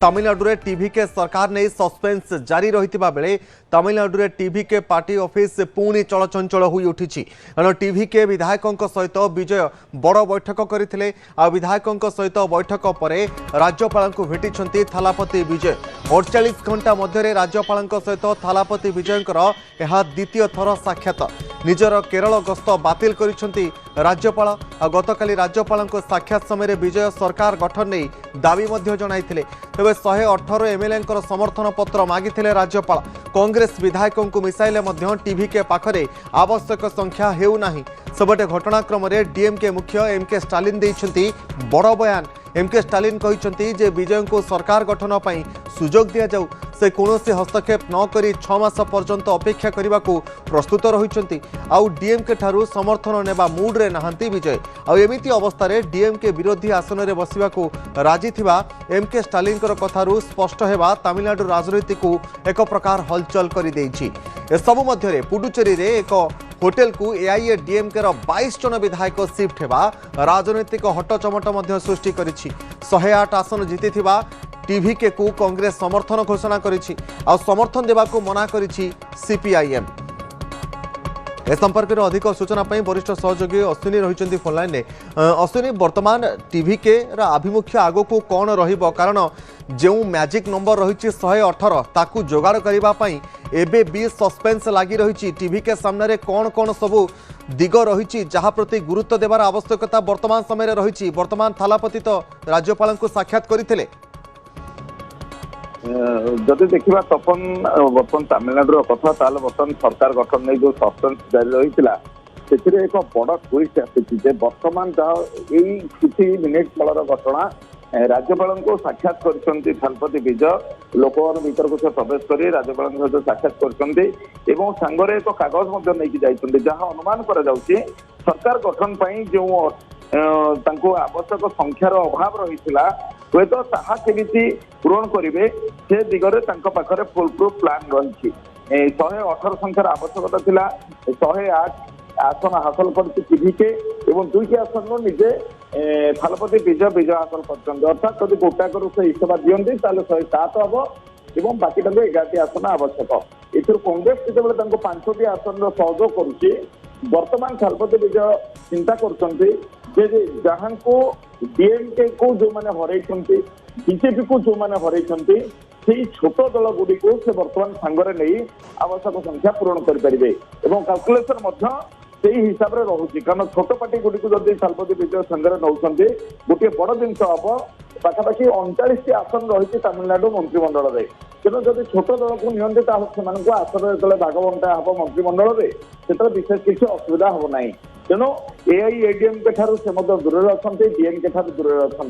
Tamil Nadu TVK सरकार नहीं suspense जारी रही बेले तमिलनाडु टीवीके पार्टी ऑफिस पुणी चलचंचल हो उठी कारण टीवीके विधायकों सहित विजय बड़ बैठक करते विधायकों सहित बैठक पर राज्यपाल को भेटी थालापति विजय 48 घंटा मध्य राज्यपाल सहित थालापति विजय यह द्वितीय थर साक्षात निजर केरल गस्त बातिल करिसेंती राज्यपाल गतकाली राज्यपाल साक्षात समय विजय सरकार गठन नहीं दावी जनाइथिले तेबे 118 एमएलए समर्थन पत्र मागिथिले राज्यपाल कांग्रेस विधायकों को मिसाइले टीवी के पाखरे आवश्यक संख्या हेउनाही सबटे घटनाक्रम डीएमके मुख्य एमके स्टालिन देइछंती बड़ बयान एमके स्टालिन कहिछंती जे विजय को सरकार गठन पई सुजोग दिया जाऊ से कौनसी हस्तक्षेप न करी 6 मास पर्यंत अपेक्षा करने को प्रस्तुत रही आउ डीएमके ठारू समर्थन नेबा मूड रे नहांती विजय आमिति अवस्था डीएमके विरोधी आसन में बसवा को राजी थिबा एमके स्टालिन कथारू स्पष्ट हेबा तमिलनाडु राजनीति को एक प्रकार हलचल कर देइछि एसबु मध्य पुडुचेरी रे एक होटेल को एआईएडीएमके 22 जन विधायक शिफ्ट हेबा राजनीतिक हटचमट सृष्टि करिछि 108 आसन जीति टीवीके को कांग्रेस समर्थन घोषणा करिछि आ समर्थन देवा को मना करिछि सीपीआईएम ए संपर्क में अधिक सूचना पाई वरिष्ठ सहयोगी अश्विनी रही फोन लाइन में अश्विनी वर्तमान टीवीके आभिमुख्य आगो को कौन रहिबो कारण जो मैजिक नंबर रही 118 ताकू जोगाड़ करने एबे भी सस्पेंस लगी रही टीवीके सामने कौन कौन सबू दिग रही जहाँ प्रति गुरुत्व देवार आवश्यकता वर्तमान समय रही वर्तमान थालापति तो राज्यपाल को साक्षात करते जदि देखा तपन बर्तमान तमिलनाडु कथा बर्तमान सरकार गठन नहीं जो सस्पेंस जारी रही एक बड़ ट्विस्ट आसी बर्तमान किसी मिनिट तलर घटना राज्यपाल को साक्षात करपति विजय लोक भर को से प्रवेश कर राज्यपाल सहित साक्षात कर एक कागज नहीं जहाँ अनुमान कर सरकार गठन पर जो आवश्यक संख्यार अभाव रही हे तो केमी पूरण करेंगे से दिगरे पाखे फुल प्रूफ प्लान रही 118 संख्यार आवश्यकता थिला 108 आसन हासिल करके दुईटी आसन निजे थालापति विजय हासिल कर अर्थात जब गोटाक से इस्तीफा दिखती 107 हम और बाकी 11टी आसन आवश्यक कांग्रेस जिते 5टी आसन सहयोग करुच्ची वर्तमान थालापति विजय चिंता कर जहां को डीएमके को जो मैंने हरई बीजेपी को जो मैंने हरई से छोट दल गुड़ी को से वर्तमान सांगरे नहीं आवश्यक संख्या पूरण करेंगे कैलकुलेसन से हिसाब से रोचे कारण छोट पार्टी गुड़ी को जब थालापति विजय सांगे नौ गोटे बड़ जिनस हम पाखापाखि 39 आसन रही तमिलनाडु मंत्रिमंडल में तेणु जब छोट दल को नियंत्रित से आसन जो भाग बंटा हम मंत्रिमंडल में से विशेष किसी असुविधा हम ना तेणु एआईएडीएमके ठारू से दूर अच्छा डीएमके ठारू दूर अच्छा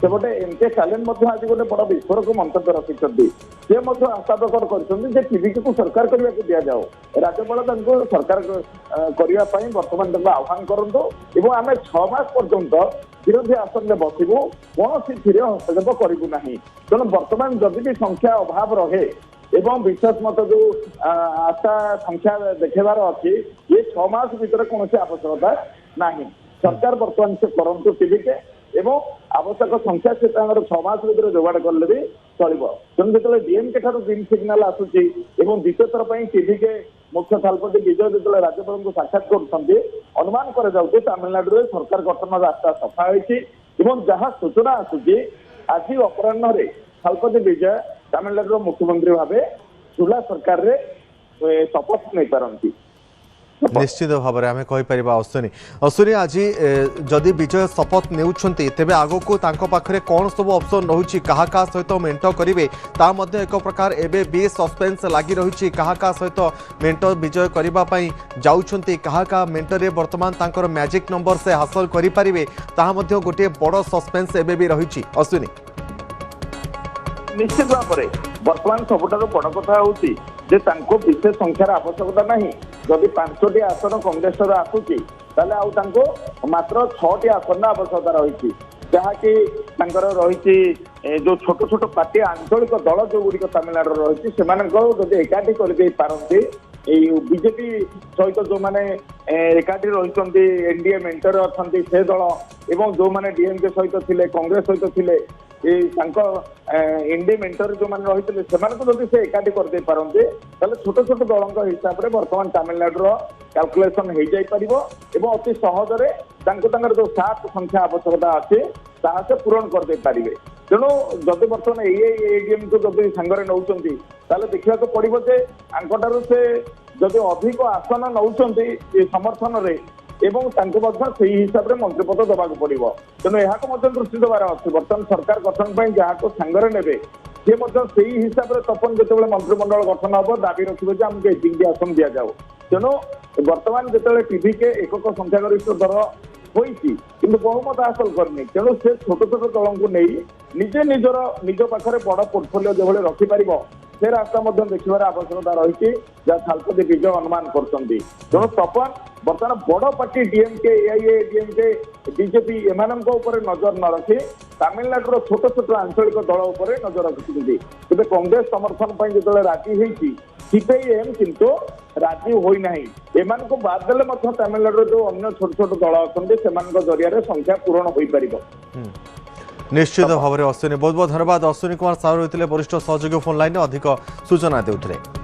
सेपटे एमके स्टालिन आज गोटे बड़ विस्फोरक मंतव्य रखिंट से आशा प्रकट कर टीवीके को सरकार करने को दि जाओ राज्यपाल सरकार करने बर्तमान आह्वान करूँ आम 6 मास पर्यंत विरोधी आसन में बसबू कौन हस्तक्षेप करूँ ना तेणु बर्तमान जदि भी संख्या अभाव रहे एवं विशेष मत जो आशा संख्या देखेबार अच्छी ये 6 मास भीतर कौन आवश्यकता ना सरकार बर्तमान से करूँ टीवीके एवं आवश्यक संख्या से 6 मास भीतर जोगाड़ कले भी चलो तेणु जो डीएमके ठारू ग्रीन सिग्नाल आसूची द्वितीय थर पर टीवीके मुख्य थालापति विजय जो राज्यपाल को साक्षात कर अनुमान कर तमिलनाडु में सरकार गठन रास्ता सफा होती जहाँ सूचना आसूची आज अपराह थालापति विजय तमिलनाडु मुख्यमंत्री भाव झूला सरकार रे शपथ नहीं पारती निश्चित भाव में आम कहीपर अश्विनी आज जदि विजय शपथ नेउछंती तेबे आगो को पाखरे कौन सब ऑप्शन रही क्या सहित मेंट करेंगे एक प्रकार एबे भी सस्पेंस लगी रही क्या सहित मेंट विजय करने जाऊँगी क्या मेंटरे बर्तमान तांकर मैजिक नंबर से हासिल करेंगे गोटे बड़ सस्पेंस एबे भी रही अश्विनी निश्चित भाव में बर्तमान सबुठ बड़ कथा हूँ विशेष संख्यार आवश्यकता ना जदि 5टी आसन कांग्रेस आसूची मात्र 6टी आसन आवश्यकता रही जहाँकि रही जो छोट छोट पार्टी आंचलिक दल जो गुड़िक तमिलनाडु रही से एकाठी करते बीजेपी सहित जो मैंने एकाठी रही एनडीए मेंटर अच्छा से दल एवं जो मैंने डीएमके सहित थे कांग्रेस सहित थे इंडी मेंटर जो मैंने रही जदि से एकाठी करदे पारते छोट छोट दल हिसाब से बर्तमान तमिलनाडुर कैलकुलेसन हो जाई परिबो एवं अति सहजरे जो सात संख्या आवश्यकता अच्छे ताहा से पूरण करदे पारिबे। तेणु जदि बर्तमान एडीएम को जदि सांगरे नौचंती ताले देखिया तो पड़िबो जे आंकटारु से जदि अधिक आसन नौचंती समर्थन रे एवं तांको मध्य सेही हिसाब रे मंत्रिपद दबाक पड़िबो। तेणु एहाको मध्य दृष्टि देवार अछि बर्तमान सरकार गठन पई जहाको सांगरे नेबे से मध्य सेही हिसाब रे तपन जेतेबेले मंत्रिमंडल गठन हबो दाबी रखिबे जे हमके एतिकी आसन दिया जाओ। तेणु वर्तमान जेतेबेले टीवी के एकक संख्यागरिष्ठ दल होइछि किंतु बहुमत हासिल करनी तेणु से छोट छोट दल को नहीं निजे निज पाखे बड़ पोर्टफोलियो जो रखि पारिबो से रास्ता मध्य देखिबार आवश्यकता रही जहाँ थालपति विजय अनुमान करछंती। तेणु तपन बर्तमान बड़ पार्टी डीएमके एआईएडीएमके बीजेपी एमानक ऊपर नजर न रखी तमिलनाडुर छोट छोट आंचलिक दल उपर नजर रखिछंती। तेबे कांग्रेस समर्थन पई जेतले राजी होईछि सीपीआईएम किंतु राजी होई नाही एमानक बाद देले मध्य तमिलनाडुर जो अन्य छोट छोट दल अछंती सेमानक जरिया संख्या पूरण होई परिबो। निश्चित भाव में अश्विनी बहुत बहुत धन्यवाद। अश्विनी कुमार साहू रही वरिष्ठ सहयोगी फोन लाइन अधिक सूचना देउथिले।